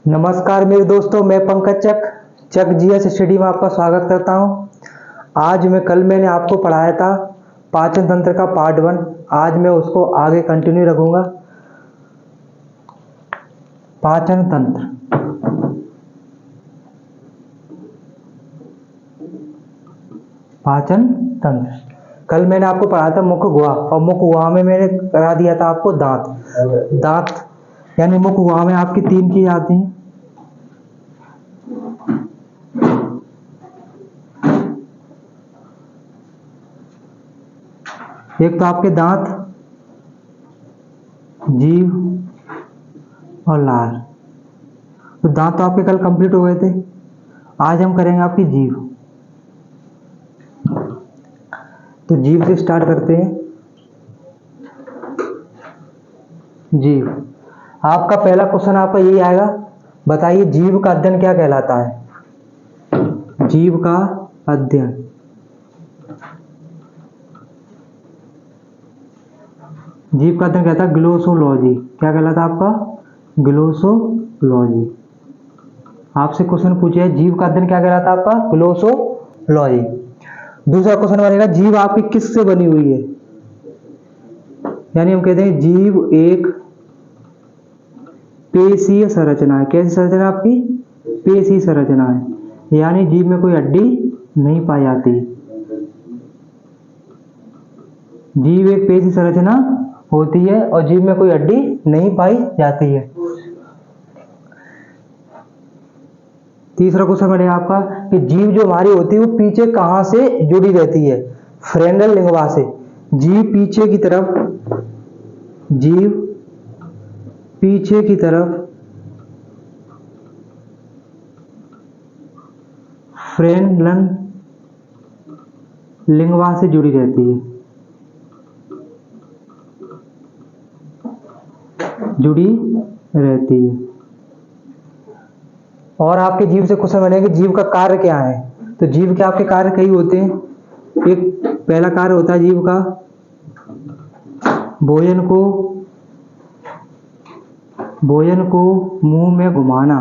नमस्कार मेरे दोस्तों, मैं पंकज चक जीएस स्टडी में आपका स्वागत करता हूं। कल मैंने आपको पढ़ाया था पाचन तंत्र का पार्ट 1। आज मैं उसको आगे कंटिन्यू रखूंगा। पाचन तंत्र, पाचन तंत्र कल मैंने आपको पढ़ाया था मुख गुहा, और मुख गुहा में मैंने करा दिया था आपको दांत यानी मुख गुहा में आपकी 3 चीज आती हैं। एक तो आपके दांत, जीभ और लार। तो दांत तो आपके कल कंप्लीट हो गए थे। आज हम करेंगे आपकी जीभ। तो जीभ से स्टार्ट करते हैं। जीभ, आपका पहला क्वेश्चन आपका यही आएगा, बताइए जीभ का अध्ययन क्या कहलाता है। जीभ का अध्ययन, जीभ का अध्ययन कहता है ग्लोसोलॉजी। क्या कहलाता है आपका? ग्लोसोलॉजी। आपसे क्वेश्चन पूछे है जीभ का अध्ययन क्या कहलाता है आपका? ग्लोसोलॉजी। दूसरा क्वेश्चन बनेगा जीभ आपकी किससे बनी हुई है। यानी हम कहते हैं जीभ एक पेशीय संरचना है। कैसी संरचना आपकी? पेशीय संरचना है। यानी जीभ में कोई हड्डी नहीं पाई जाती। जीभ एक पेशीय संरचना होती है और जीभ में कोई हड्डी नहीं पाई जाती है। तीसरा क्वेश्चन बनेगा आपका कि जीभ जो हमारी होती है वो पीछे कहां से जुड़ी रहती है। फ्रेनल लिंगवा से। जीभ पीछे की तरफ, जीभ पीछे की तरफ फ्रेनल लिंगवा से जुड़ी रहती है, जुड़ी रहती है। और आपके जीभ से क्वेश्चन बनेगा कि जीभ का कार्य क्या है। तो जीभ के आपके कार्य कई होते हैं। एक पहला कार्य होता है जीभ का भोजन को मुंह में घुमाना।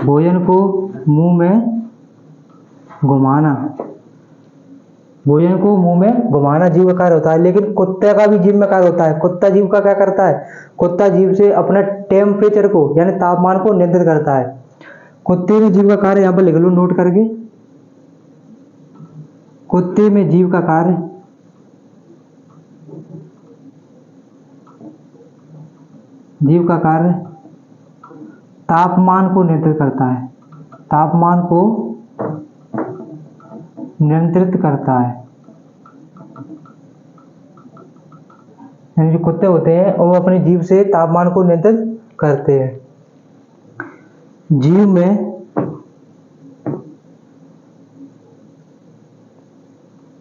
भोजन को मुंह में घुमाना, भोजन को मुंह में घुमाना जीभ का कार्य होता है। लेकिन कुत्ते का भी जीभ में कार्य होता है। कुत्ता जीभ का क्या करता है? कुत्ता जीभ से अपने टेम्परेचर को यानी तापमान को नियंत्रित करता है। कुत्ते में जीभ का कार्य यहां पर लिख लो नोट करके। कुत्ते में जीभ का कार्य तापमान को नियंत्रित करता है। तापमान को नियंत्रित करता है। यानी जो कुत्ते होते हैं वो अपनी जीभ से तापमान को नियंत्रित करते हैं।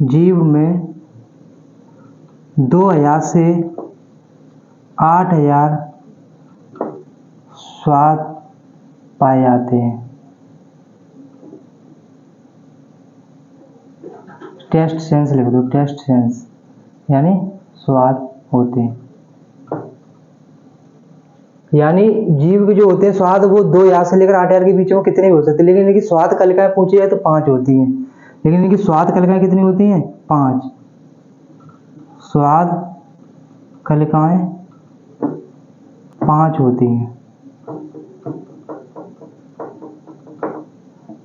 जीभ में 2000 से 8000 स्वाद पाए जाते हैं। टेस्ट सेंस लिख दो, टेस्ट सेंस यानी स्वाद होते हैं। यानी जीभ के जो होते हैं स्वाद वो 2000 से लेकर 8000 के बीच में कितने भी हो सकते हैं। लेकिन इनकी स्वाद कलिकाएं पूछी जाए तो 5 होती हैं। लेकिन इनकी स्वाद कलिकाएं कितनी होती हैं? 5 स्वाद कलिकाएं 5 होती हैं।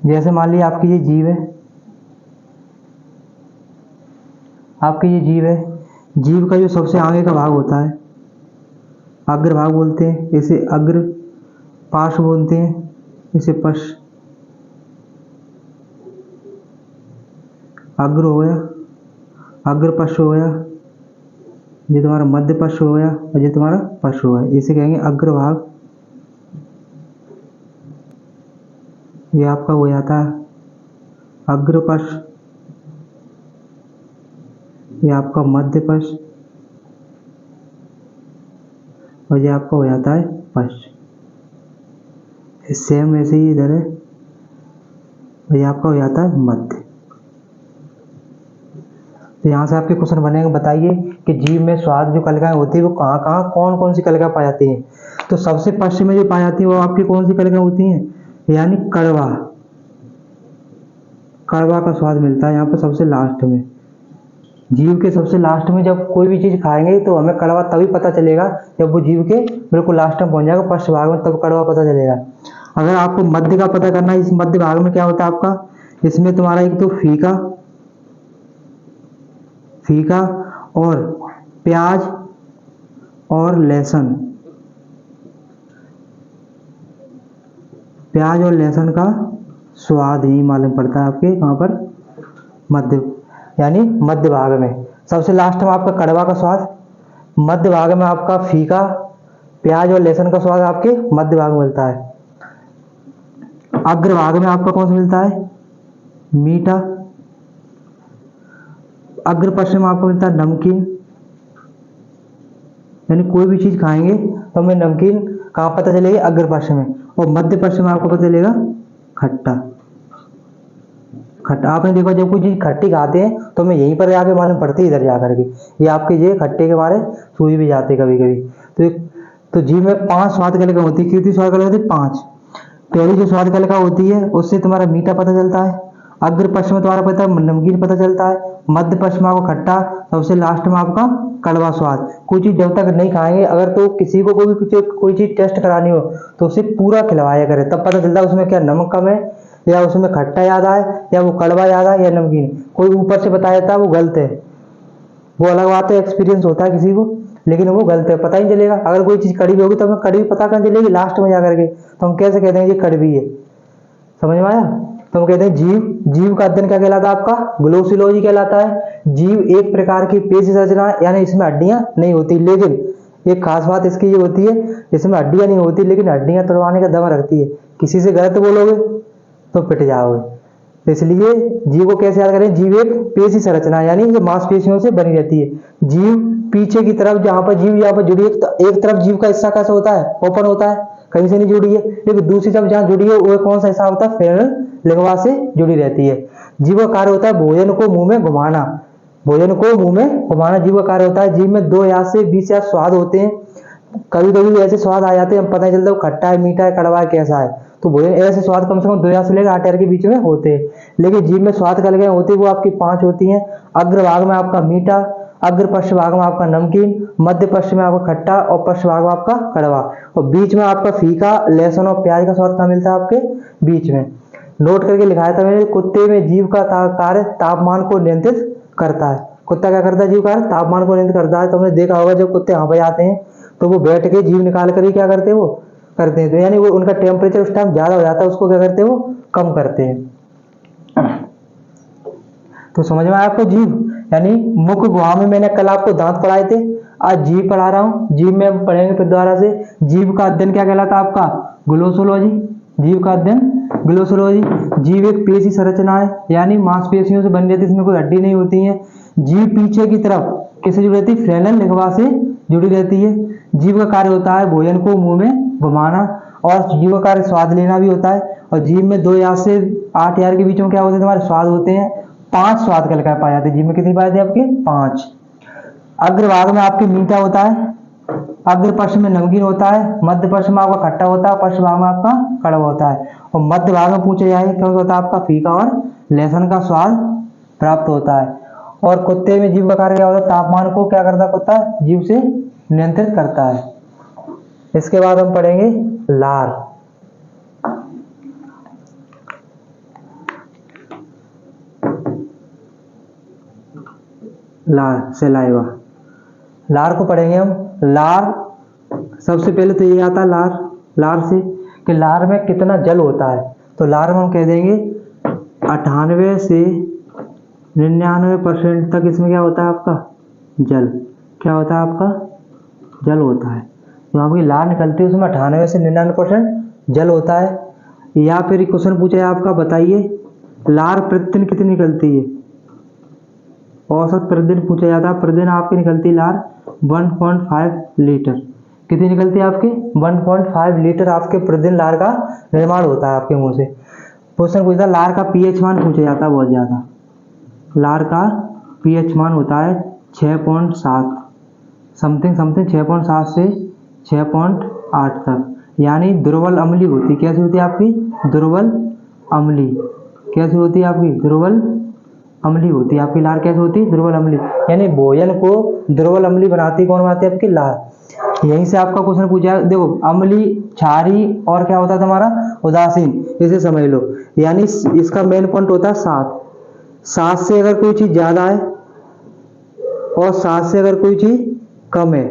जैसे मान लीजिए आपकी ये जीभ है, आपकी ये जीभ है। जीभ का जो सबसे आगे का भाग होता है अग्रभाग बोलते हैं, इसे अग्र। पार्श्व बोलते हैं, इसे पश्च। अग्र हो गया, अग्र पश्च हो गया, ये तुम्हारा मध्य पश्च हो गया और ये तुम्हारा पश्च हो गया। इसे कहेंगे अग्रभाग। ये आपका हो जाता है अग्र पश्च, ये आपका मध्य पश्च और ये आपका हो जाता है पश्च। सेम ऐसे ही इधर है और ये आपका हो जाता है मध्य। तो यहाँ से आपके क्वेश्चन बनेंगे, बताइए कि जीभ में स्वाद जो कलिकाएं होती है वो कहाँ कहाँ कौन कौन सी कलिका पाई जाती हैं। तो सबसे पश्चिम में जो पाई जाती है वो आपकी कौन सी कलिकाएं होती हैं, यानी कड़वा। कड़वा का स्वाद मिलता है यहाँ पर सबसे लास्ट में, जीभ के सबसे लास्ट में। जब कोई भी चीज़ खाएंगे तो हमें कड़वा तभी पता चलेगा जब वो जीभ के बिल्कुल लास्ट में पहुंच जाएगा, पश्च भाग में, तब कड़वा पता चलेगा। अगर आपको मध्य का पता करना है, इस मध्य भाग में क्या होता है आपका, इसमें तुम्हारा एक तो फीका फीका और प्याज और लहसुन, प्याज और लहसुन का स्वाद ही मालूम पड़ता है आपके कहाँ पर, मध्य, यानी मध्य भाग में। सबसे लास्ट में आपका कड़वा का स्वाद, मध्य भाग में आपका फीका, प्याज और लहसुन का स्वाद आपके मध्य भाग में मिलता है। अग्रभाग में आपका कौन सा मिलता है, मीठा। अग्र पश्चिम में आपको मिलता है नमकीन, यानी कोई भी चीज खाएंगे तो हमें नमकीन कहाँ पता चलेगी, अग्र पश्चिम में। और मध्य पश्चिम में आपको पता चलेगा खट्टा। खट्टा आपने देखा जब कोई चीज खट्टी खाते हैं तो हमें यहीं पर आके मालूम पड़ती है, इधर जाकर के ये आपके ये खट्टे के बारे सूझ भी जाते कभी कभी। तो जीभ में 5 स्वाद कलिका होती है। कितनी स्वाद कलिका होती है, 5। पहली जो स्वाद कलिका होती है उससे तुम्हारा मीठा पता चलता है, अग्र पश्चिम में तुम्हारा पता है नमकीन पता चलता है, मध्य पश्चिम आपको खट्टा, सबसे लास्ट में आपका कड़वा स्वाद। कोई चीज जब तक नहीं खाएंगे, अगर तो किसी को कोई चीज टेस्ट करानी हो तो उसे पूरा खिलवाया करे, तब पता चलता है उसमें क्या नमक कम है, या उसमें खट्टा याद आए, या वो कड़वा याद आए, या नमकीन। कोई ऊपर से बताया जाता है वो गलत है, वो अलग बात है, एक्सपीरियंस होता है किसी को, लेकिन वो गलत है, पता ही नहीं चलेगा। अगर कोई चीज कड़वी होगी तो हमें कड़वी पता कहाँ चलेगी, लास्ट में जाकर के। तो हम कैसे कहते हैं ये कड़वी है, समझ में आया। तो हम कहते हैं जीव, जीव का अध्ययन क्या कहलाता है आपका, ग्लोसोलॉजी कहलाता है। जीव एक प्रकार की पेशी संरचना, यानी इसमें हड्डियां नहीं होती, लेकिन एक खास बात इसकी ये होती है इसमें हड्डियां नहीं होती, लेकिन हड्डियां तोड़वाने का दम रखती है। किसी से गलत बोलोगे तो पिट जाओगे। तो इसलिए जीव को कैसे याद करें, जीव एक पेशी संरचना, यानी ये मांसपेशियों से बनी रहती है। जीव पीछे की तरफ, जहां पर जीव यहाँ पर जुड़ी है, एक तरफ जीव का हिस्सा कैसा होता है, ओपन होता है, कहीं से नहीं जुड़ी है, लेकिन दूसरी तरफ जहां जुड़ी है वो कौन सा हिस्सा होता है, फ्रेनल लिंगवा से जुड़ी रहती है। जीव का कार्य होता है भोजन को मुंह में घुमाना, भोजन को मुंह में घुमाना जीव का कार्य होता है। जीव में 2 या से 20 या स्वाद होते हैं। कभी कभी ऐसे स्वाद आ जाते हैं, पता नहीं चलता वो खट्टा है, मीठा है, कड़वा है, कैसा है। तो भोजन ऐसे स्वाद कम से कम 2 या से लेकर 8 यार के बीच में होते हैं। लेकिन जीभ में स्वाद कलिकाएं होती है वो आपकी 5 होती हैं। अग्र भाग में आपका मीठा, अग्र पश्चिम भाग में आपका नमकीन, मध्य पश्चिम में आपका खट्टा और पश्चिम भाग में आपका कड़वा, और बीच में आपका फीका, लहसुन और प्याज का स्वाद कहाँ मिलता है, आपके बीच में। नोट करके लिखाया था मैंने, कुत्ते में जीभ का कार्य तापमान को नियंत्रित करता है। कुत्ता क्या करता है, जीभ का तापमान को नियंत्रित करता है। तो हमने देखा होगा जब कुत्ते यहाँ पे आते हैं तो वो बैठ के जीभ निकाल कर ही क्या करते हैं, वो करते हैं। तो यानी वो उनका टेम्परेचर उस टाइम ज्यादा हो जाता है, उसको क्या करते हैं, वो कम करते हैं। तो समझ में आया आपको, जीभ यानी मुख गुहा में मैंने कल आपको दांत पढ़ाए थे, आज जीभ पढ़ा रहा हूँ। जीभ में पढ़ेंगे फिर दोबारा से। जीभ का अध्ययन क्या कहलाता है आपका, ग्लोसोलॉजी। जीभ का अध्ययन ग्लोसोलॉजी। जीभ एक पेशी संरचना है, यानी मांसपेशियों से बनी रहती है, इसमें कोई हड्डी नहीं होती है। जीभ पीछे की तरफ किससे जुड़ी रहती है, फ्रेनल लिंगवा से जुड़ी रहती है। जीभ का कार्य होता है भोजन को मुंह में घुमाना, और जीभ का कार्य स्वाद लेना भी होता है। और जीभ में 2 या से 8 यार के बीच में क्या होते हैं, तुम्हारे स्वाद होते हैं। 5 स्वाद कलिकाएं पाए जाते हैं जीभ में। कितनी पाए जाती है आपके, 5। अग्रभाग में आपके मीठा होता है, अग्र पश्चिम में नमकीन होता है, मध्य पश्चिम में आपका खट्टा होता है, पश्चिम भाग में आपका कड़वा होता है। और मध्य भाग में पूछा जाए क्या होता है आपका, फीका और लहसुन का स्वाद प्राप्त होता है। और कुत्ते में जीभ का कार्य क्या होता है, तापमान को क्या करता है कुत्ता, जीभ से नियंत्रित करता है। इसके बाद हम पढ़ेंगे लार। लार सलाइवा, लार को पढ़ेंगे हम। लार सबसे पहले तो ये आता है लार, लार से कि लार में कितना जल होता है। तो लार में हम कह देंगे 98 से 99% तक इसमें क्या होता है आपका, जल। क्या होता है आपका, जल होता है। तो आपकी लार निकलती है उसमें 98 से 99% जल होता है। या फिर क्वेश्चन पूछा है आपका, बताइए लार प्रतिदिन कितनी निकलती है, औसत प्रतिदिन पूछा जाता है। प्रतिदिन आपकी निकलती है लार 1.5 लीटर। कितनी निकलती है आपके, 1.5 लीटर आपके प्रतिदिन लार का निर्माण होता है आपके मुंह से। क्वेश्चन पूछता है लार का पीएच मान पूछा जाता है बहुत ज्यादा, लार का पीएच मान होता है 6.7 समथिंग समथिंग 6.7 से 6.8 तक, यानी दुर्बल अम्लीय होती है। कैसी होती है आपकी? दुर्बल अम्लीय। कैसी होती है आपकी? दुर्बल अम्लीय होती है आपकी लार। कैसे होती है? दुर्बल अम्लीय। यानी भोजन को दुर्बल अम्लीय बनाती कौन बनाती है? आपकी लार। यहीं से आपका क्वेश्चन पूछा है, देखो अम्लीय, क्षारीय और क्या होता है तुम्हारा? उदासीन। इसे समझ लो। यानी इसका मेन पॉइंट होता है 7। 7 से अगर कोई चीज ज्यादा है और 7 से अगर कोई चीज कम है,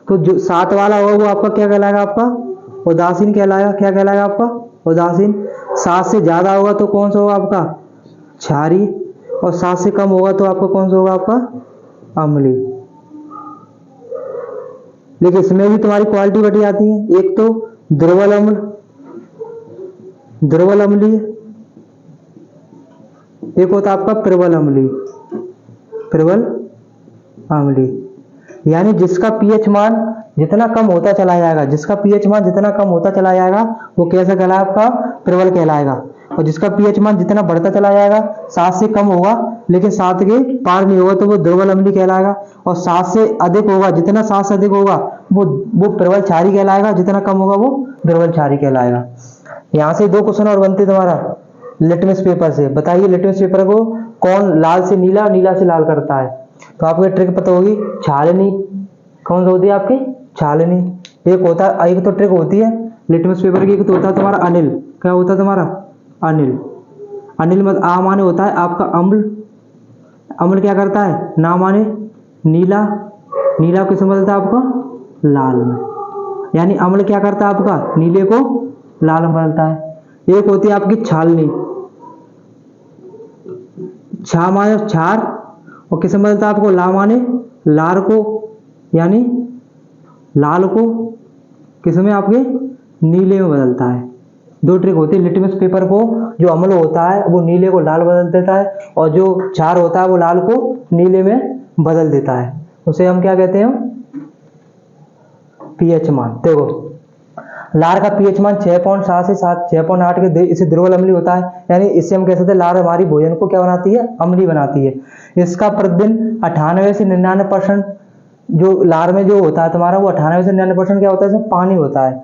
तो जो 7 वाला होगा वो आपका क्या कहलाएगा? आपका उदासीन कहलाएगा। क्या कहलाएगा? आपका उदासीन। 7 से ज्यादा होगा तो कौन सा होगा? आपका क्षारीय। और 7 से कम होगा तो आपका कौन सा होगा? आपका अम्लीय। लेकिन इसमें भी तुम्हारी क्वालिटी बटी आती है। एक तो दुर्बल अम्ल, दुर्बल अम्लीय, एक होता है आपका प्रबल अम्लीय, प्रबल अम्लीय। यानी जिसका पीएच मान जितना कम होता चला जाएगा, जिसका पीएच मान जितना कम होता चला जाएगा वो कैसा कहलाएगा? आपका प्रबल कहलाएगा। और जिसका पीएच मान जितना बढ़ता चला जाएगा, 7 से कम होगा लेकिन 7 के पार नहीं होगा तो वो दुर्बल अम्लीय कहलाएगा। और 7 से अधिक होगा, जितना 7 से अधिक होगा वो प्रबल क्षारीय कहलाएगा, जितना कम होगा वो दुर्बल क्षारीय कहलाएगा। यहाँ से 2 क्वेश्चन और बनते तुम्हारा लिटमस पेपर से। बताइए लिटमस पेपर को कौन लाल से नीला, नीला से लाल करता है? तो आपको ट्रिक पता होगी, छालनी। कौन सा होती है आपकी? छालनी। एक होता है, एक तो ट्रिक होती है लिटमस पेपर की, एक तो होता है तुम्हारा अनिल। क्या होता है तुम्हारा? अनिल। अनिल में आ माने होता है आपका अम्ल। अम्ल क्या करता है? ना माने नीला। नीला किस में बदलता है? आपका लाल में। यानी अम्ल क्या करता है? आपका नीले को लाल में बदलता है। एक होती है आपकी छालनी। छा माने क्षार और किस में बदलता है? आपको ला माने लार को, यानी लाल को किस में? आपके नीले में बदलता है। 2 ट्रिक होती है लिटमस पेपर को। जो अम्ल होता है वो नीले को लाल बदल देता है और जो क्षार होता है वो लाल को नीले में बदल देता है। उसे हम क्या कहते हैं? पीएच मान। देखो लार का पीएच मान 6.7 से 6.8 के इसे दुर्बल अम्लीय होता है। यानी इससे हम कह सकते हैं लार हमारी भोजन को क्या बनाती है? अम्लीय बनाती है। इसका प्रतिदिन 98 से 99% जो लार में जो होता है तुम्हारा, वो 98 से 99% क्या होता है? इसमें पानी होता है।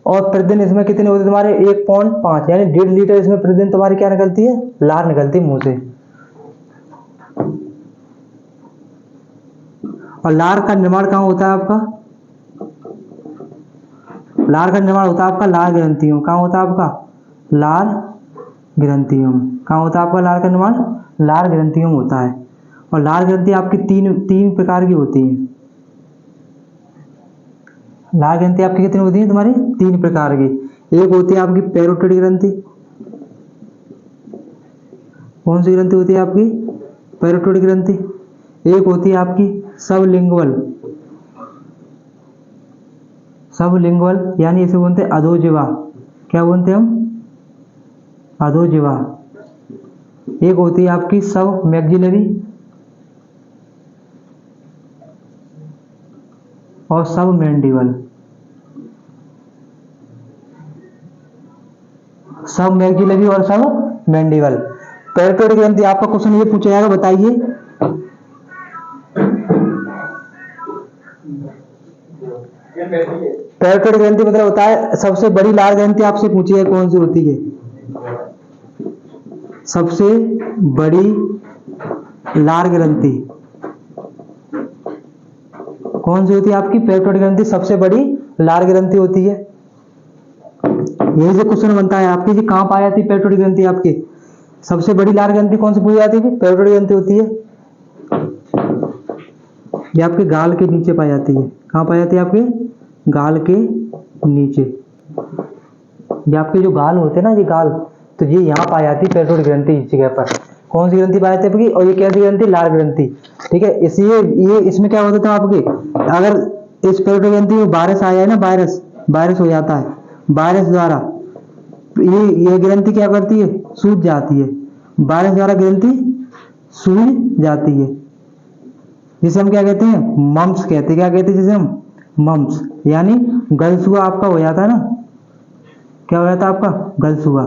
और प्रतिदिन इसमें कितने होते हैं तुम्हारे? 1.5 यानी 1.5 लीटर इसमें प्रतिदिन तुम्हारी क्या निकलती है? लार निकलती है मुंह से। और लार का निर्माण कहाँ होता है आपका? लार का निर्माण होता है आपका लार ग्रंथियों। कहाँ होता है आपका? लार ग्रंथियों। कहाँ होता है आपका लार का निर्माण? लार ग्रंथियों में होता है। और लार ग्रंथि आपकी तीन प्रकार की होती है। लार ग्रंथि आपकी कितनी होती है तुम्हारी? 3 प्रकार की। एक होती है आपकी पैरोटिड ग्रंथि। कौन सी ग्रंथि होती है आपकी? पैरोटिड ग्रंथि। एक होती है आपकी सबलिंगुअल। सबलिंगुअल यानी इसे बोलते हैं अधोजिह्वा। क्या बोलते हैं हम? अधोजिह्वा। एक होती है आपकी सब मैक्सिलरी और सब मैंडिबल। सब मैक्सिलरी और सब मैंडिबल। पैरोटिड ग्रंथि आपका क्वेश्चन ये पूछा जाएगा, बताइए पैरोटिड ग्रंथि मतलब होता है सबसे बड़ी लार ग्रंथि। आपसे पूछी है कौन सी होती है? सबसे बड़ी लार ग्रंथि कौन सी होती है आपकी? पैरोटिड ग्रंथि सबसे बड़ी लार ग्रंथि होती है। यही से क्वेश्चन बनता है आपकी, जी कहां पाई जाती है पैरोटिड ग्रंथि? आपकी सबसे बड़ी लार ग्रंथि कौन सी पूछी जाती है? पैरोटिड ग्रंथि होती है। ये आपके गाल के नीचे पाई जाती है। कहां पाई जाती है? आपके गाल के नीचे। ये आपके जो गाल होते हैं ना, ये गाल, तो ये यहाँ पाई जाती है पैरोटिड ग्रंथि इस जगह पर। कौन सी ग्रंथि पाई जाती है आपकी? और ये कैसी ग्रंथि? लार ग्रंथि। ठीक है। इसलिए ये इसमें क्या होता था आपके, अगर इस पैरोटिड ग्रंथि में वायरस आ जाए ना, वायरस हो जाता है, वायरस द्वारा ये ग्रंथि क्या करती है? सूज जाती है। वायरस द्वारा ग्रंथि सूज जाती है, जिसे हम क्या कहते हैं? मम्स कहते हैं। क्या कहते हैं जिसे हम? मम्स। यानी गलसुआ आपका हो जाता है ना। क्या हो जाता है आपका? गलसुआ।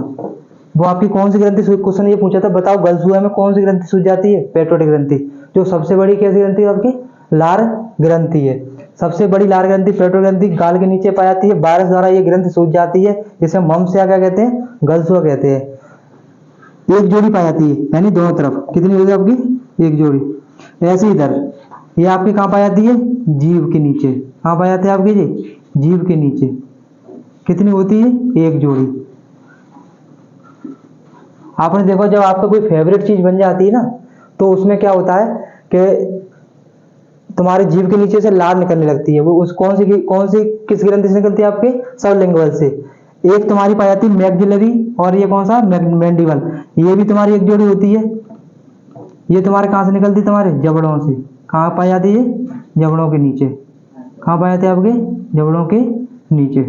वो आपकी कौन सी ग्रंथि क्वेश्चन ये पूछा था, बताओ गलसुआ में कौन सी ग्रंथि सूज जाती है? पेट्रोटिक ग्रंथि। जो सबसे बड़ी कैसी ग्रंथि है आपकी? लार ग्रंथि है। सबसे बड़ी लार ग्रंथि पेट्रोटिक ग्रंथि गाल के नीचे पाई जाती है। वायरस द्वारा ये ग्रंथि सूज जाती है, जिसे मम्स या क्या कहते हैं? गलसुआ कहते हैं। एक जोड़ी पाई जाती है, यानी दोनों तरफ कितनी होगी आपकी? एक जोड़ी। ऐसे इधर ये आपकी कहाँ पाई जाती है? जीभ के नीचे। कहाँ पाई जाती है आपकी जी? जीभ के नीचे। कितनी होती है? एक जोड़ी। आपने देखो जब आपका कोई फेवरेट चीज बन जाती है ना, तो उसमें क्या होता है कि तुम्हारी जीभ के नीचे से लार निकलने लगती है। वो उस कौन सी किस ग्रंथि से निकलती है? आपके सबलिंगुअल से। एक तुम्हारी पाई जाती है मैक्सिलरी, और ये कौन सा? मैंडिबल। ये भी तुम्हारी एक जोड़ी होती है। ये तुम्हारे कहाँ से निकलती है? तुम्हारे जबड़ों से। कहाँ पाई जाती है? जबड़ों के नीचे। कहाँ पाई जाती है? आपके जबड़ों के नीचे।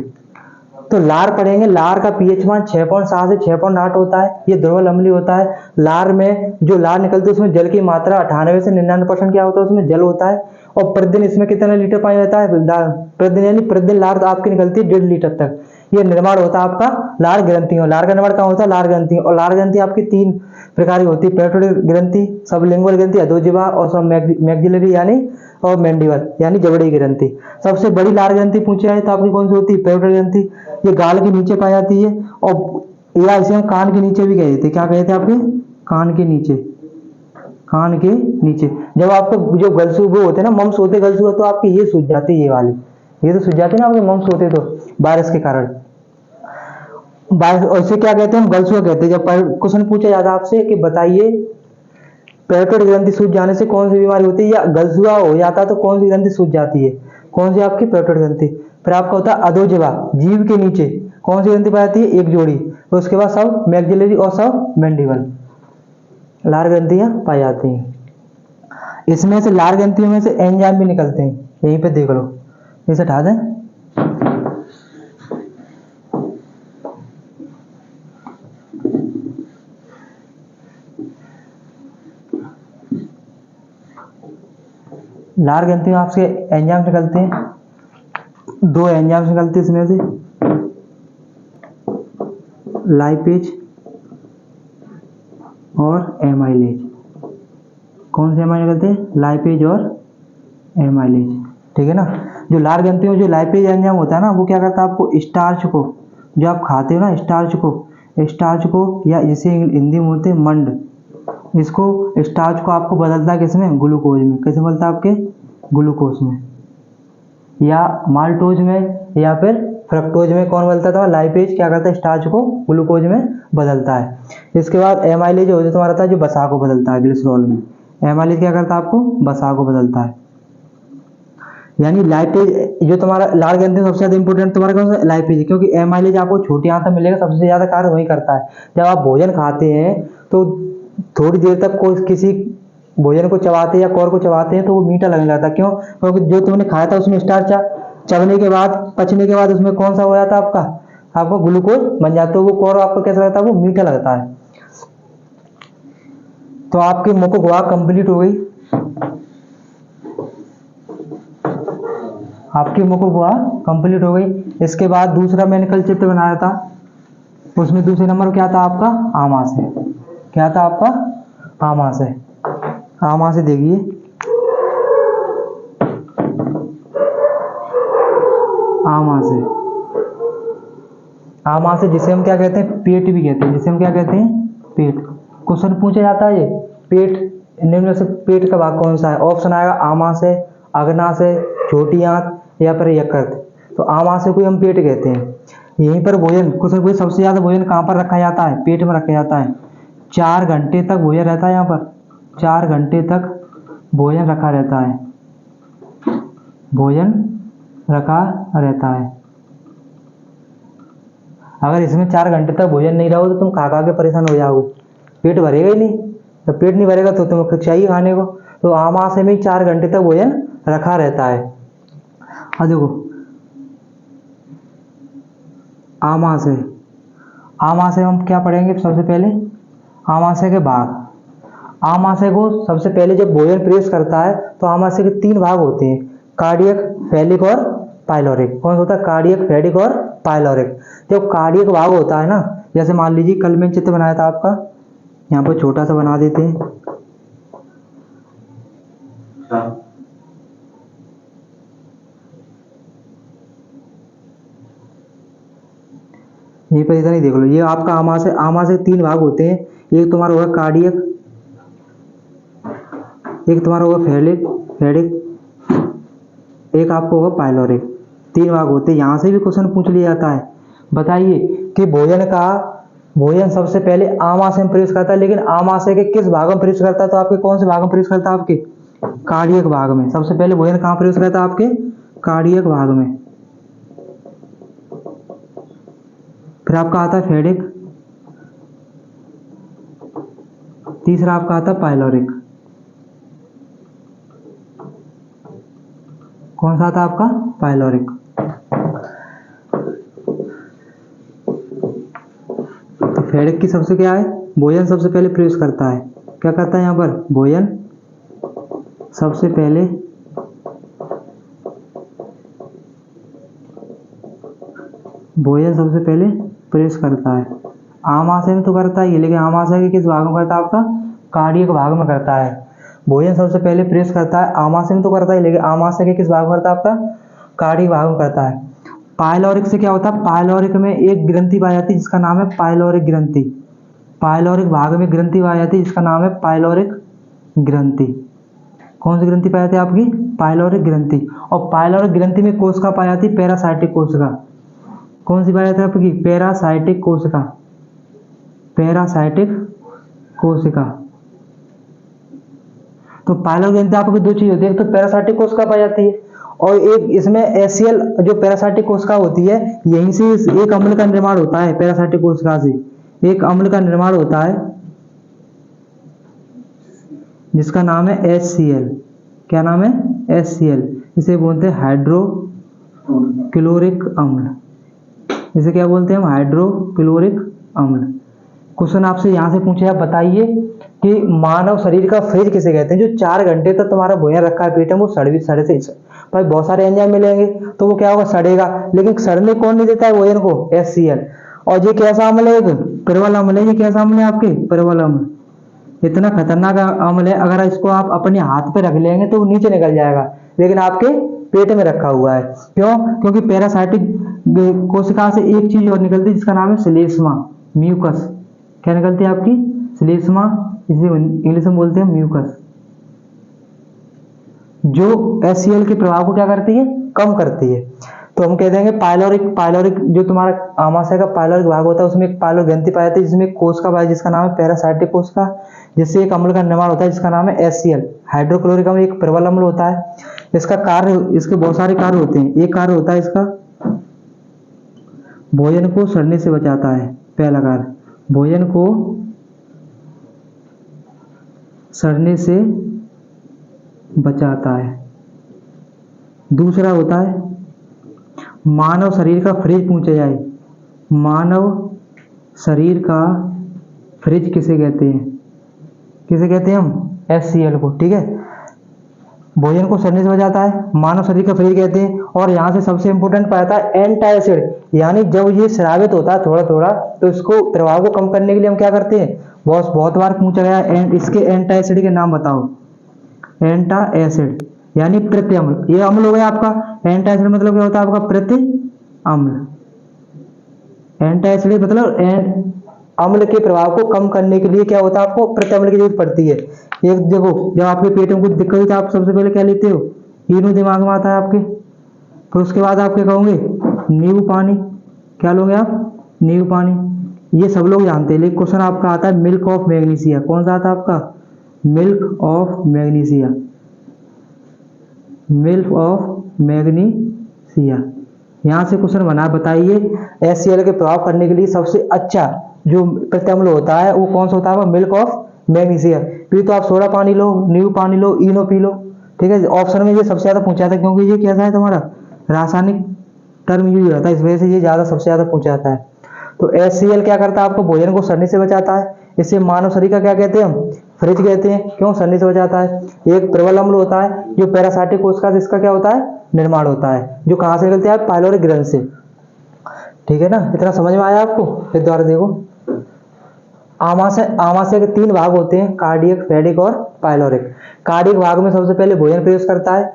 तो लार पढ़ेंगे। लार का पीएच मान 6.7 से 6.8 होता है। ये दुर्बल अम्लीय होता है। लार में जो लार निकलती है उसमें जल की मात्रा 98 से 99% क्या होता है? उसमें जल होता है। और प्रतिदिन इसमें कितना लीटर पाया जाता है? प्रतिदिन, यानी प्रतिदिन लार तो आपकी निकलती है 1.5 लीटर तक। ये निर्माण होता है आपका लार ग्रंथियों। लार का निर्माण कहाँ होता है? लार ग्रंथि। और लार ग्रंथि आपकी 3 प्रकार की होती है: पेट्रोटिक ग्रंथि, सबलिंगुअल ग्रंथि, अधोजिह्वा, और सब मैक्सिलरी यानी और मैंडिबल यानी जबड़े की ग्रंथि। सबसे बड़ी लार ग्रंथि पूछी जाए तो आपकी कौन सी होती है? पेट्रोटिक ग्रंथि। ये गाल के नीचे पाई जाती है, और या इसे हम कान के नीचे भी कहते थे। क्या कहते हैं आपके? कान के नीचे। कान के नीचे। जब आपको जो गलसू वो होते हैं ना, मम्स होते गलसू, तो आपकी ये सूज जाती है, ये वाली। ये तो सूज जाती है ना आपके मम्स होते तो वायरस के कारण। और इसे क्या कहते हैं? हम गलसुआ कहते हैं। जब क्वेश्चन पूछा जाता है आपसे कि बताइए पेट्रोटिक ग्रंथि सूज जाने से कौन सी बीमारी होती है, या गलसुआ हो जाता है तो कौन सी ग्रंथि सूज जाती है? कौन सी? आपकी पेट्रोटिक ग्रंथि। फिर आपका होता है अधोजिह्वा, जीभ के नीचे। कौन सी ग्रंथि पाई जाती है? एक जोड़ी। तो उसके बाद सब मैक्सिलरी और सब मैंडिबल लार ग्रंथियां पाई जाती हैं। इसमें से लार ग्रंथियों में से एंजाइम भी निकलते हैं। यहीं पे देख लो, इसे हटा दें। लार ग्रंथि में आपसे एंजाइम निकलते हैं। 2 एंजाइम निकलते हैं इसमें से, लाइपेज और एमाइलेज। कौन से एमाइलेज निकलते हैं? लाइपेज और एमाइलेज। ठीक है ना। जो लार ग्रंथि में जो लाइपेज एंजाइम होता है ना, वो क्या करता है? आपको स्टार्च को, जो आप खाते हो ना, स्टार्च को या जिसे हिंदी में बोलते हैं मंड, इसको स्टार्च को आपको बदलता है किसमें? ग्लूकोज में। कैसे बदलता है? आपके ग्लूकोज में, या माल्टोज में, या फिर फ्रक्टोज में। कौन बदलता था? लाइपेज क्या करता है? स्टार्च को ग्लूकोज में बदलता है। इसके बाद एमाइलेज जो तुम्हारा था, जो वसा को बदलता है ग्लिसरॉल में। एमाइलेज क्या करता है? आपको वसा को बदलता है। यानी लाइपेज जो तुम्हारा लार ग्रंथि में सबसे ज्यादा इंपोर्टेंट तुम्हारा कौन सा? लाइपेज है, क्योंकि एमाइलेज आपको छोटी आंत में मिलेगा, सबसे ज्यादा कार्य वही करता है। जब आप भोजन खाते हैं तो थोड़ी देर तक कोई किसी भोजन को चबाते हैं या कौर को चबाते हैं तो वो मीठा लगने लगता है। क्यों? क्योंकि जो तुमने खाया था उसमें स्टार्च चबने के बाद, पचने के बाद उसमें कौन सा हो जाता है? आपका ग्लूकोज बन जाता है। वो कौर आपको कैसा लगता है? वो मीठा लगता है। तो आपकी मुख गुहा कंप्लीट हो गई। आपकी मुख गुहा कंप्लीट हो गई। इसके बाद दूसरा मैंने कल चित्र बनाया था, उसमें दूसरे नंबर क्या था? आपका आमाशय। क्या था? आपका आमाशय। आमाशय देखिए, आमाशय। आमाशय जिसे हम क्या कहते हैं? पेट भी कहते हैं। जिसे हम क्या कहते हैं? पेट। क्वेश्चन पूछा जाता है ये पेट, निम्न में से पेट का भाग कौन सा है? ऑप्शन आएगा आमाशय, अग्नाशय, छोटी आंत, या फिर यकृत। तो आमाशय को हम पेट कहते हैं। यहीं पर भोजन, क्वेश्चन पूछे सबसे ज्यादा भोजन कहाँ पर रखा जाता है? पेट में रखा जाता है। 4 घंटे तक भोजन रहता है यहाँ पर। 4 घंटे तक भोजन रखा रहता है। भोजन रखा रहता है। अगर इसमें 4 घंटे तक भोजन नहीं रहो तो तुम खा खा के परेशान हो जाओगे, पेट भरेगा ही नहीं। जब पेट नहीं भरेगा तो तुम्हें कुछ चाहिए खाने को। तो आमाशय में 4 घंटे तक भोजन रखा रहता है। और देखो आमाशय, आमाशय हम क्या पढ़ेंगे? सबसे पहले आमाशय के भाग। आमाशय को सबसे पहले जब भोजन प्रवेश करता है तो आमाशय के 3 भाग होते हैं: कार्डियक, फेलिक और पाइलोरिक। कौन सा होता है? कार्डियक, फेलिक और पाइलोरिक। जब कार्डियक भाग होता है ना, जैसे मान लीजिए कल मैंने चित्र बनाया था आपका, यहाँ पर छोटा सा बना देते हैं। ये पर इधर ही देख लो, ये आपका आमाशय 3 भाग होते हैं। एक तुम्हारा होगा कार्डियक, एक तुम्हारा होगा फेडिक, एक आपको होगा पाइलोरिक। 3 भाग होते हैं। यहाँ से भी क्वेश्चन पूछ लिया जाता है। बताइए कि भोजन सबसे पहले आमाशय में प्रवेश करता है, लेकिन आमाशय के किस भाग में प्रवेश करता है? तो आपके कौन से भाग में प्रवेश करता है? आपके कार्डियक भाग में। सबसे पहले भोजन कहाँ प्रवेश करता है? आपके कार्डियक भाग में। फिर आपका आता है फेडिक, तीसरा आपका आता है पाइलोरिक। कौन सा आता है आपका? पाइलोरिक। तो फेडिक की सबसे क्या है? भोजन सबसे पहले प्रवेश करता है। क्या करता है यहाँ पर? भोजन सबसे पहले प्रवेश करता है। आमाशय में तो करता ही है, लेकिन आमाशय के किस भाग में करता है? आपका कार्डियक भाग में करता है। भोजन सबसे पहले प्रवेश करता है, आमाशय में तो करता है, लेकिन आमाशय के किस भाग में करता है? आपका कार्डियक भाग में करता है। पाइलोरिक से क्या होता है? पाइलोरिक में एक ग्रंथि पाई जाती है जिसका नाम है पाइलोरिक ग्रंथि। पाइलोरिक भाग में ग्रंथि पाई जाती है जिसका नाम है पाइलोरिक ग्रंथि। कौन सी ग्रंथि पाई जाती है? आपकी पाइलोरिक ग्रंथि। और पाइलोरिक ग्रंथि में कोशिका पाई जाती है, पैरासाइटिक कोशिका। कौन सी पाई जाती है आपकी? पैरासाइटिक कोशिका। पैरासाइटिक कोशिका। तो पाइलोरिक ग्रंथि आपको 2 चीज होती है, एक तो पैरासाइटिक कोशिका पाई जाती है, और एक इसमें एसियल जो पैरासाइटिक कोशिका होती है, यहीं से एक अम्ल का निर्माण होता है। पैरासाइटिक कोशिका से एक अम्ल का निर्माण होता है जिसका नाम है HCl। क्या नाम है? HCl। इसे बोलते हैं हाइड्रोक्लोरिक अम्ल। इसे क्या बोलते हैं हम? हाइड्रोक्लोरिक अम्ल। क्वेश्चन आपसे यहाँ से पूछे, आप बताइए कि मानव शरीर का फ्रिज किसे कहते हैं? जो 4 घंटे तक तुम्हारा भोजन रखा है पेट में, वो सड़े से भाई बहुत सारे एंजाइम मिलेंगे तो वो क्या होगा? सड़ेगा। लेकिन सड़ने कौन नहीं देता है भोजन को? HCl। और ये कैसा अम्ल है? प्रबल अम्ल है। ये कैसा अम्ल है? आपके प्रबल अम्ल। इतना खतरनाक अम्ल है, अगर इसको आप अपने हाथ पे रख लेंगे तो वो नीचे निकल जाएगा, लेकिन आपके पेट में रखा हुआ है। क्यों? क्योंकि पैरासाइटिक कोशिका से एक चीज और निकलती है जिसका नाम है श्लेष्मा, म्यूकस। क्या निकलती है आपकी? श्लेष्मा। इसे इंग्लिश में बोलते हैं म्यूकस, जो HCl के प्रभाव को क्या करती है? कम करती है। तो हम कह देंगे पाइलोरिक जो तुम्हारा आमाशय का पाइलोरिक भाग होता है, उसमें एक पाइलोरिक ग्रंथि पाई जाती है जिसमें कोशिका पाई जिसका नाम है पैरासाइटिक कोशिका, जिससे एक अम्ल का निर्माण होता है जिसका नाम है HCl। हाइड्रोक्लोरिक अम्ल एक प्रबल अम्ल होता है। इसका कार्य, इसके बहुत सारे कार्य होते हैं। एक कार्य होता है इसका, भोजन को सड़ने से बचाता है। पहला कार्य, भोजन को सड़ने से बचाता है। दूसरा होता है मानव शरीर का फ्रिज पूछा जाए, मानव शरीर का फ्रिज किसे कहते हैं? किसे कहते हैं हम? HCl को। ठीक है, भोजन को सड़ने से बचाता है, मानव शरीर का फ्रिज कहते हैं। और यहाँ से सबसे इंपॉर्टेंट पाता है एंटासिड, यानी जब ये स्रावित होता है थोड़ा थोड़ा, तो इसको प्रभाव को कम करने के लिए हम क्या करते हैं? बहुत बार पूछा गया इसके एंटासिड के नाम बताओ। एंटासिड यानी प्रति अम्ल। ये अम्ल हो गया आपका। एंटासिड मतलब क्या होता है आपका? प्रति अम्ल। एंटासिड मतलब अम्ल के प्रभाव को कम करने के लिए क्या होता है? आपको प्रति अम्ल की जरूरत पड़ती है। एक देखो, जब आपके पेट में कुछ दिक्कत हुई तो आप सबसे पहले क्या लेते हो? इनो दिमाग में आता है आपके। फिर उसके बाद आप क्या कहोगे? नींबू पानी। क्या लोगे आप? नींबू पानी। ये सब लोग जानते हैं, लेकिन क्वेश्चन आपका आता है मिल्क ऑफ मैग्नीशिया। कौन सा आता है आपका? Milk of magnesia. Milk of magnesia. यहाँ से क्वेश्चन बना, बताइए HCl के प्रभाव करने के लिए सबसे अच्छा जो प्रत्याम्ल होता है वो कौन सा होता है? Milk of magnesia. फिर तो आप सोडा पानी लो, नींबू पानी लो, इनो पी लो। ठीक है, ऑप्शन में ये सबसे ज्यादा पूछा था क्योंकि ये कैसा है तुम्हारा? रासायनिक टर्म यूज होता है, इस वजह से ये सबसे ज्यादा पूछा जाता है। तो HCl क्या करता है? आपको भोजन को सड़ने से बचाता है। इसे मानव शरीर का क्या कहते हैं हम? फ्रिज कहते हैं। क्यों? सड़ने से बचाता है। एक प्रबल अम्ल होता है जो पैरासाइटिक कोशिका से इसका क्या होता है? निर्माण होता है, जो कहां से निकलता है? पाइलोरिक ग्रंथि से। ठीक है ना, इतना समझ में आया आपको। फिर द्वारा देखो, आमाशय के 3 भाग होते हैं, कार्डियक, पेडिक और पाइलोरिक। कार्डियक भाग में सबसे पहले भोजन प्रवेश करता है,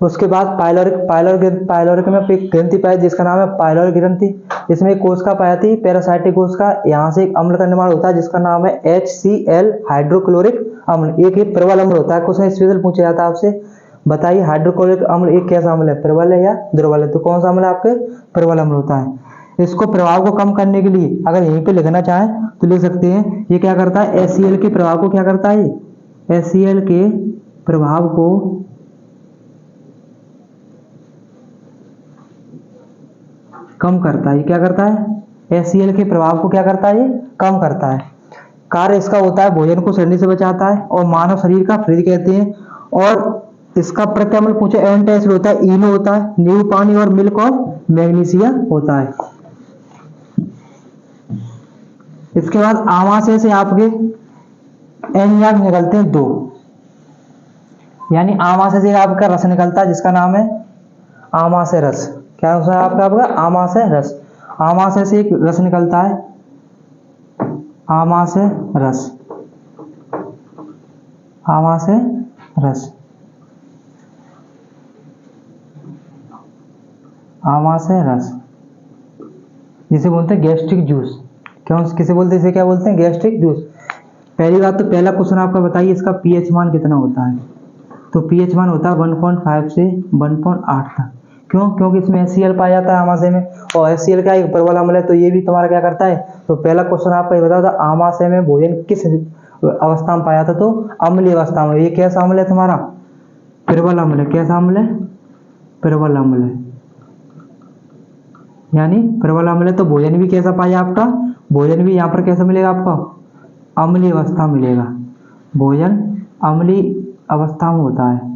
उसके बाद पाइलोरिक में एक ग्रंथि पाई जिसका नाम है पाइलोरिक ग्रंथि। इसमें एक कोशिका पाई जाती है पैरासाइटिक कोशिका, यहाँ से एक अम्ल का निर्माण होता है जिसका नाम है HCl हाइड्रोक्लोरिक अम्ल। एक प्रबल अम्ल होता है, क्वेश्चन स्पेशल पूछा जाता है आपसे, बताइए हाइड्रोक्लोरिक अम्ल एक कैसा अम्ल है, प्रबल है या दुर्बल है? तो कौन सा अम्ल है आपके? प्रबल अम्ल होता है। इसको प्रभाव को कम करने के लिए अगर यहीं पे लिखना चाहें तो लिख सकते हैं, ये क्या करता है, HCl के प्रभाव को क्या करता है, HCl के प्रभाव को कम करता है। क्या करता है? HCl के प्रभाव को क्या करता है, ये कम करता है। कार्य इसका होता है भोजन को सड़ने से बचाता है और मानव शरीर का फ्रिज कहते हैं। और इसका प्रत्याम्ल पूछे एंटी एसिड होता है, इनो होता है, नींबू पानी और मिल्क और मैग्नीशिया होता है। इसके बाद आमाशय से आपके एंजाइम निकलते हैं 2, यानी आमाशय से आपका रस निकलता है जिसका नाम है आमाशय रस। क्या है आपका आमाशय रस। आमाशय से एक रस निकलता है, आमाशय रस, आमाशय रस, आमाशय रस, जिसे बोलते हैं गैस्ट्रिक जूस। क्यों, किसे बोलते हैं, इसे क्या बोलते हैं, गैस्ट्रिक जूस। पहली बात तो पहला क्वेश्चन आपका बताइए इसका पीएच मान कितना होता है। तो पीएच मान होता है 1.5 से 1.8 तक। क्यों? क्योंकि इसमें HCl पाया जाता है आमाशय में, और HCl का एक प्रबल अम्ल है, तो ये भी तुम्हारा क्या करता है। तो पहला क्वेश्चन आपका ये बता था आमाशय में भोजन किस अवस्था में पाया था, तो अम्लीय अवस्था में। ये कैसा अम्ल है तुम्हारा, प्रबल अम्ल है। कैसा अम्ल है, प्रबल अम्ल है, यानी प्रबल अम्ल है। तो भोजन भी कैसा पाया आपका, भोजन भी यहाँ पर कैसा मिलेगा आपको, अम्लीय अवस्था मिलेगा। भोजन अम्लीय अवस्था में होता है,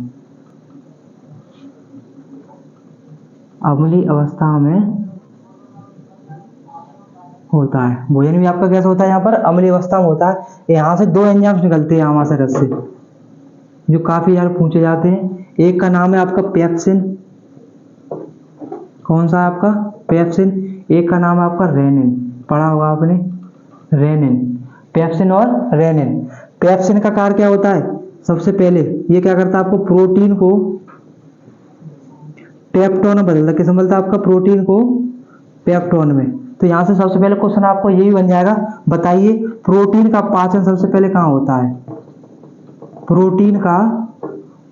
अम्लीय अवस्था में होता है। भोजन भी आपका कैसा होता है, यहाँ पर अम्लीय अवस्था में होता है। यहाँ से 2 एंजाइम्स निकलते हैं आमाशय रस से, जो काफी यार पूछे जाते हैं। एक का नाम है आपका पेप्सिन, कौन सा आपका, पेप्सिन। एक का नाम है आपका रेनिन, पढ़ा होगा आपने, रेनिन। पेप्सिन और रेनिन। पेप्सिन का कार्य क्या होता है, सबसे पहले ये क्या करता है, आपको प्रोटीन को पेप्टोन में बदलता है। किसमें बदलता है आपका, प्रोटीन को पेप्टोन में। तो यहाँ से सबसे पहले क्वेश्चन आपको यही बन जाएगा, बताइए प्रोटीन का पाचन सबसे पहले कहाँ होता है। प्रोटीन का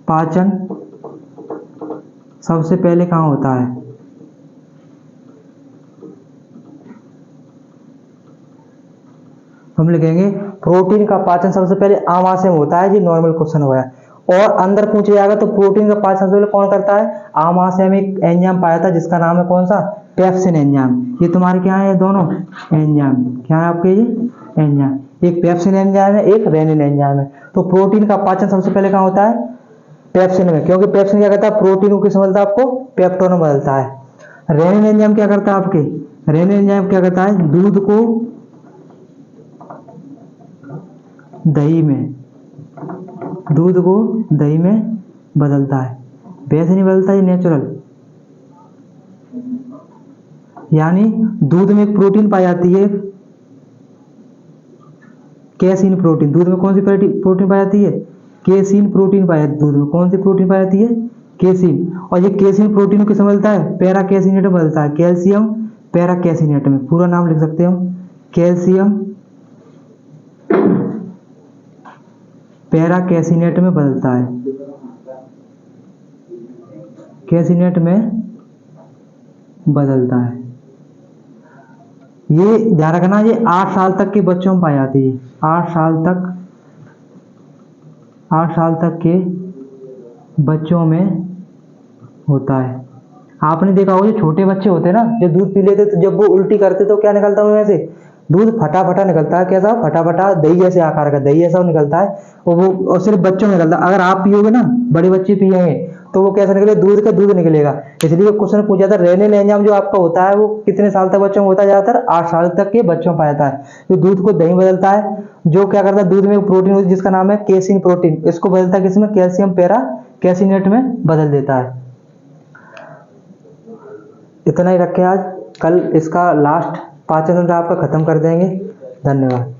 पाचन सबसे पहले कहाँ होता है, हम लिखेंगे प्रोटीन का पाचन सबसे पहले आमाशय में होता है। जी नॉर्मल क्वेश्चन हुआ है। और अंदर पूछा जाएगा तो प्रोटीन का पाचन सबसे पहले कौन करता है, आमाशय में एक एंजाइम पाया था जिसका नाम है कौन सा, पेप्सिन एंजाइम। ये तुम्हारे क्या है, दोनों एंजाइम क्या है आपके, ये एंजाइम, एक पेप्सिन एंजाइम है, एक रेनिन एंजाइम है। तो प्रोटीन का पाचन सबसे पहले कहाँ होता है, पेप्सिन में, क्योंकि पेप्सिन क्या करता है, प्रोटीन को किस में बदलता है, आपको पेप्टोन में बदलता है। रेनिन एंजाइम क्या करता है आपके, रेनिन एंजाइम क्या करता है, दूध को दही में, दूध को दही में बदलता है। वैसे नहीं बदलता, ये नेचुरल, यानी दूध में एक प्रोटीन पाई जाती है, कैसीन प्रोटीन। दूध में कौन सी प्रोटीन पाई जाती है, केसीन प्रोटीन पाई जाती है। दूध में कौन सी प्रोटीन पाई जाती है, केसीन। और ये केसीन प्रोटीन किसमें बदलता है, पैरा कैसिनेट में बदलता है, कैल्शियम पैरा कैसिनेट में। पूरा नाम लिख सकते हो, कैल्शियम पैरा कैसिनेट में बदलता है, कैसिनेट में बदलता है। ये ध्यान रखना, ये 8 साल तक के बच्चों में पाई जाती है। 8 साल तक के बच्चों में होता है। आपने देखा होगा, जो छोटे बच्चे होते हैं ना, जो दूध पी लेते तो जब वो उल्टी करते तो क्या निकलता है उनमें से, दूध फटाफटा निकलता है। कैसा, फटाफटा, दही जैसे आकार का, दही जैसा निकलता है। और वो सिर्फ बच्चों में निकलता है। अगर आप पियोगे ना, बड़े बच्चे पिएंगे तो वो कैसा निकलेगा, दूध का दूध निकलेगा। इसलिए क्वेश्चन पूछा था, रेनिन एंजाइम जो आपका होता है वो कितने साल तक बच्चों में होता है, ज्यादातर 8 साल तक के बच्चों में पाया जाता है। जो दूध को दही बदलता है, जो क्या करता है, दूध में एक प्रोटीन होती है जिसका नाम है केसिन प्रोटीन, इसको बदलता है किसमें, कैल्शियम पैरा कैसिनेट में बदल देता है। इतना ही रखे आज। कल इसका लास्ट 5 तंत्र आपका ख़त्म कर देंगे। धन्यवाद।